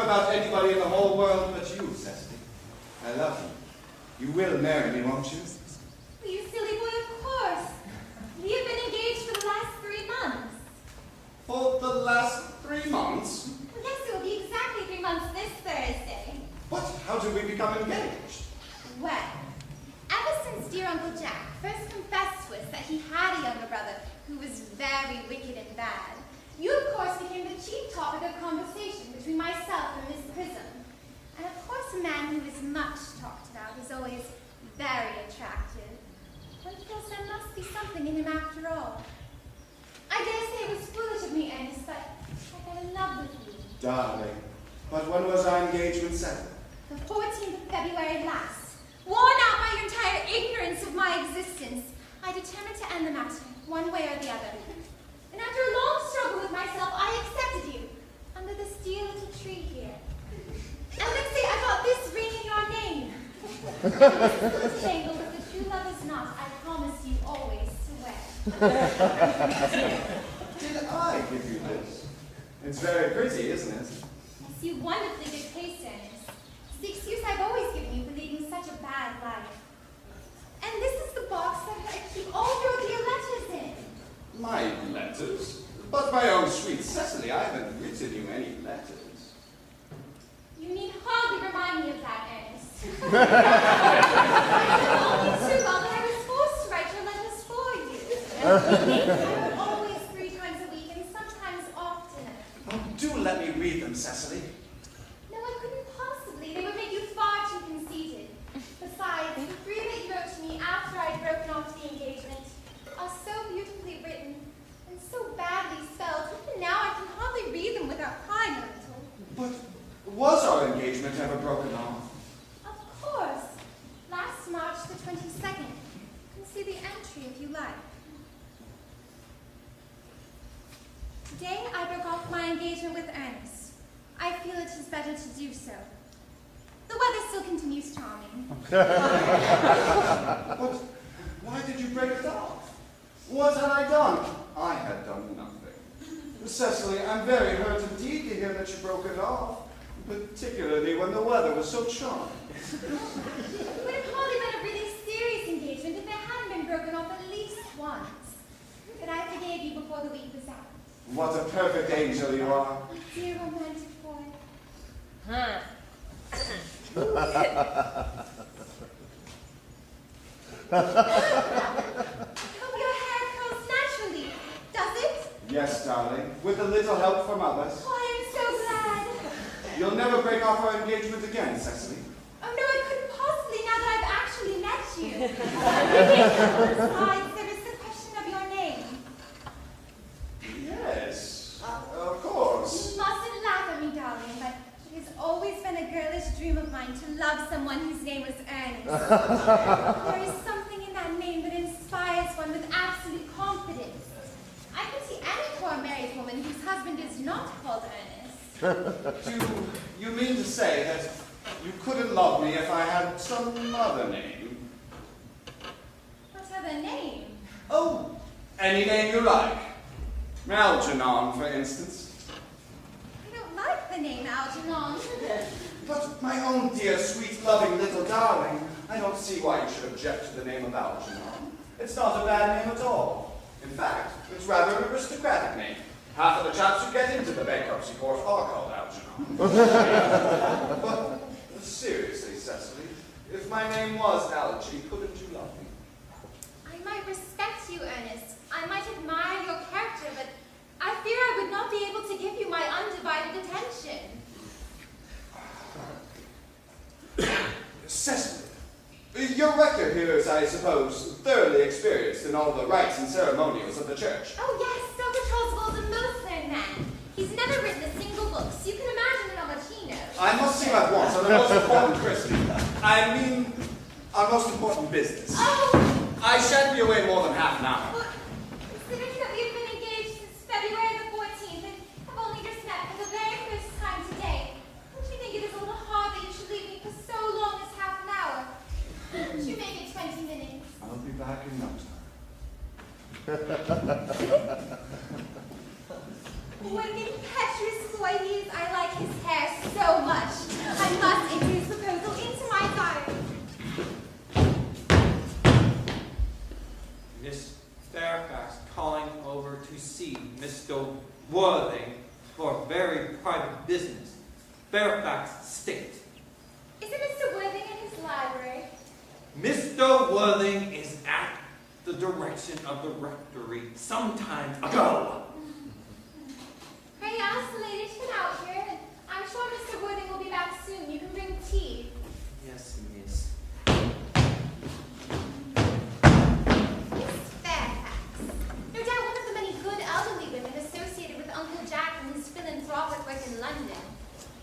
about anybody in the whole world but you, Cecily. I love you. You will marry me, won't you? Well, you silly boy, of course. We have been engaged for the last 3 months. For the last 3 months? Well, yes, it will be exactly 3 months this Thursday. But how did we become engaged? Well, ever since dear Uncle Jack first confessed to us that he had a younger brother who was very wicked and bad, you, of course, became the chief topic of conversation between myself and Miss Prism. And, of course, a man who is much talked about is always very attractive. One feels there must be something in him after all. I dare say it was foolish of me, Ernest, but I fell in love with you. Darling, but when was our engagement settled? The 14th of February last. Worn out by your entire ignorance of my existence, I determined to end the matter, one way or the other. And after a long struggle with myself, I accepted you, under this dear little tree here. And let's say I got this ring in your name. And this little jangle that the true love is not, I promise you always to wear. Did I give you this? It's very pretty, isn't it? Yes, you wonderfully good taste, Ernest. It's the excuse I've always given you for leading such a bad life. And this is the box that I keep all your dear letters in. My letters? But my own sweet Cecily, I haven't written you any letters. You need hardly remind me of that, Ernest. I told you too well that I was forced to write your letters for you. I wrote always 3 times a week and sometimes oftener. Oh, do let me read them, Cecily. No, I couldn't possibly. They would make you far too conceited. Besides, the 3 that you wrote to me after I'd broken off the engagement are so beautifully written and so badly spelled. Even now I can hardly read them without crying a little. But was our engagement ever broken off? Of course. Last March the 22nd. You can see the entry if you like. Today I broke off my engagement with Earnest. I feel it is better to do so. The weather still continues charming. But why did you break it off? What had I done? I had done nothing. Cecily, I'm very hurt indeed to hear that you broke it off, particularly when the weather was so charming. It would have hardly been a really serious engagement if it hadn't been broken off at least once. But I forgave you before the week was out. What a perfect angel you are. Oh, dear romantic boy. Hope your hair curls naturally, does it? Yes, darling, with a little help from others. Oh, I am so glad. You'll never break off our engagement again, Cecily. Oh, no, I couldn't possibly now that I've actually met you. Besides, there is the question of your name. Yes, of course. You mustn't laugh at me, darling, but it has always been a girlish dream of mine to love someone whose name was Ernest. There is something in that name that inspires one with absolute confidence. I can see any poor married woman whose husband is not called Earnest. You mean to say that you couldn't love me if I had some other name? What other name? Oh, any name you like. Algernon, for instance. I don't like the name Algernon. But my own dear, sweet, loving little darling, I don't see why you should object to the name of Algernon. It's not a bad name at all. In fact, it's rather an aristocratic name. Half of the chaps who get into the bankruptcy court are called Algernon. But seriously, Cecily, if my name was Algie, couldn't you love me? I might respect you, Ernest. I might admire your character, but I fear I would not be able to give you my undivided attention. Cecily, your rector here is, I suppose, thoroughly experienced in all the rites and ceremonials of the church. Oh yes, Dr. Troswell's a most learned man. He's never written a single book, so you can imagine how much he knows. I must see him at once on the most important Christian. I mean, our most important business. Oh! I shan't be away more than half an hour. Well, considering that we've been engaged since February the 14th and have only just met for the very first time today, don't you think it is a little hard that you should leave me for so long as half an hour? Couldn't you make it 20 minutes? I'll be back in no time. What an impetuous boy he is. I like his hair so much. I must introduce the proposal into my diary. Miss Fairfax calling over to see Mr. Worthing for very private business. Fairfax State. Isn't Mr. Worthing in his library? Mr. Worthing is at the direction of the rectory some time ago. Pray ask the lady to come out here, and I'm sure Mr. Worthing will be back soon. You can bring tea. Yes, miss. Miss Fairfax. No doubt one of the many good elderly women associated with Uncle Jack and his philanthropic work in London.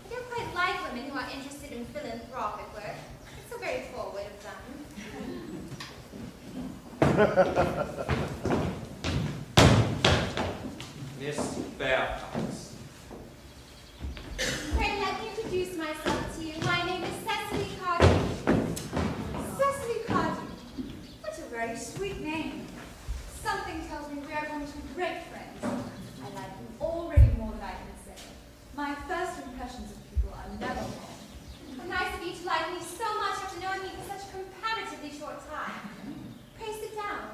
I don't quite like women who are interested in philanthropic work. It's so very forward of them. Miss Fairfax. Pray let me introduce myself to you. My name is Cecily Cardew. Cecily Cardew. What a very sweet name. Something tells me we are going to be great friends. I like you already more than I can say. My first impressions of people are never wrong. How nice of you to like me so much after knowing me for such a comparatively short time. Pray sit down.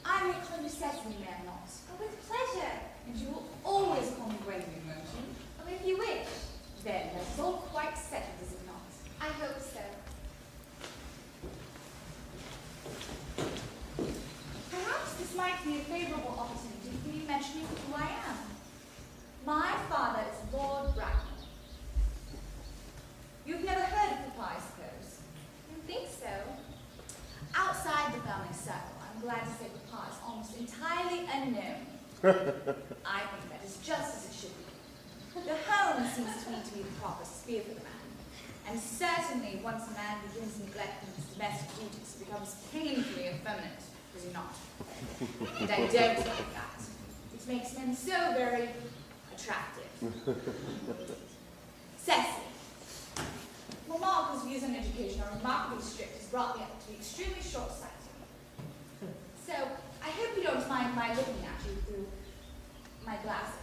I may call you Cecily, may I not? Oh, with pleasure. And you will always call me Gwendolyn, won't you? Oh, if you wish. Then that is all quite settled, is it not? I hope so. Perhaps this might be a favorable opportunity for me mentioning who I am. My father is Lord Bracknell. You've never heard of Papa, I suppose? I think so. Outside the family circle, I'm glad to say Papa is almost entirely unknown. I think that is just as it should be. The home seems to me to be the proper sphere for the man. And certainly, once a man begins neglecting his domestic duties, he becomes painfully effeminate, does he not? And I don't like that. It makes men so very attractive. Cecily. Well, Margaret's views on education are remarkably strict, has brought me up to be extremely short-sighted. So, I hope you don't mind my looking at you through my glasses.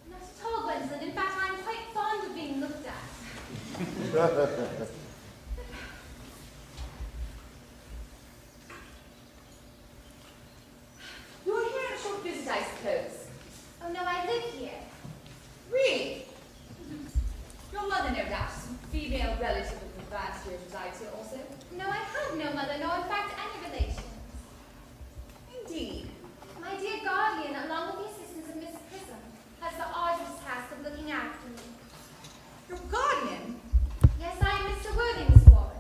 Not at all, Gwendolyn. In fact, I'm quite fond of being looked at. You're here on a short visit, I suppose. Oh, no, I live here. Really? Your mother, no doubt, is some female relative of advanced years resides here also. No, I have no mother, nor in fact any relations. Indeed. My dear guardian, along with the assistance of Miss Prism, has the arduous task of looking after me. Your guardian? Yes, I am Mr. Worthing's ward.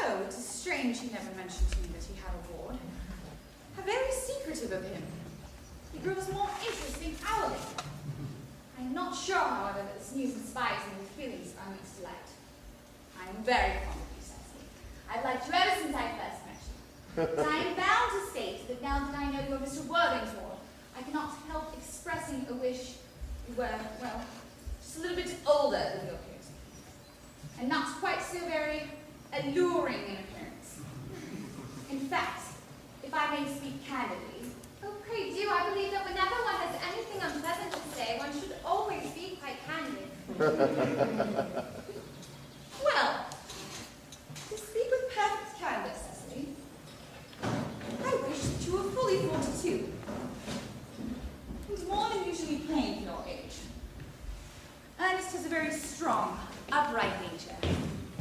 Oh, it is strange he never mentioned to me that he had a ward. How very secretive of him. He grows more interesting hourly. I am not sure, however, that this news inspires me with feelings of unmixed delight. I am very fond of you, Cecily. I've liked you ever since I first met you. But I am bound to state that now that I know you are Mr. Worthing's ward, I cannot help expressing a wish you were, well, just a little bit older than your peers. And not quite so very alluring in appearance. In fact, if I may speak candidly, Oh, pray do. I believe that whenever one has anything unpleasant to say, one should always be quite candid. well, to speak with perfect candor, Cecily, I wish that you were fully 42. It's more than usually plain for your age. Ernest has a very strong, upright nature.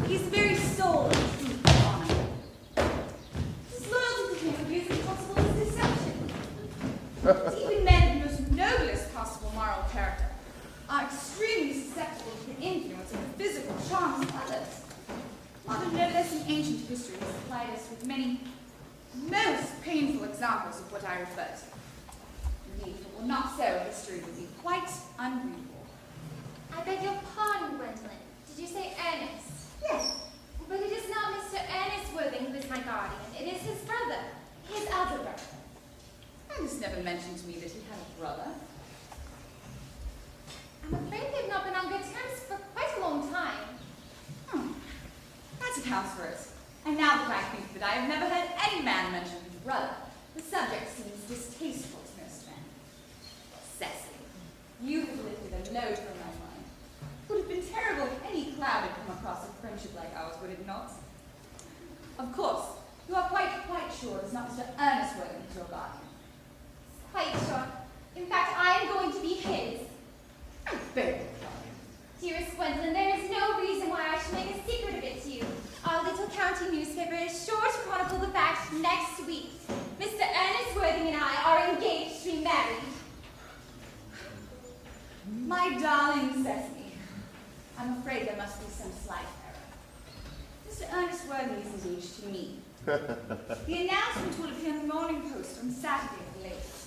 He's the very soul of truth and honor. His loyalty to him would be as impossible as deception. Even men of the most noblest possible moral character are extremely susceptible to the influence of the physical charms of others. Modern no less than ancient history has supplied us with many most painful examples of what I refer to. Indeed, if it were not so, history would be quite unreadable. I beg your pardon, Gwendolyn. Did you say Ernest? Yes, But it is not Mr. Ernest Worthing who is my guardian. It is his brother, his elder brother. Ernest never mentioned to me that he had a brother. I'm afraid they've not been on good terms for quite a long time. That accounts for it. And now that I think of it, I have never heard any man mention his brother. The subject seems distasteful to most men. Cecily, you have lifted a load from my sure it's not Mr. Earnest Worthing who's your guardian? Quite sure. In fact, I am going to be his. I beg your pardon. Dearest Gwendolyn, there is no reason why I should make a secret of it to you. Our little county newspaper is sure to chronicle the fact next week. Mr. Ernest Worthing and I are engaged to be married. My darling Cecily, I'm afraid there must be some slight error. Mr. Earnest Worthing is engaged to me. The announcement will appear in the Morning Post on Saturday at the latest.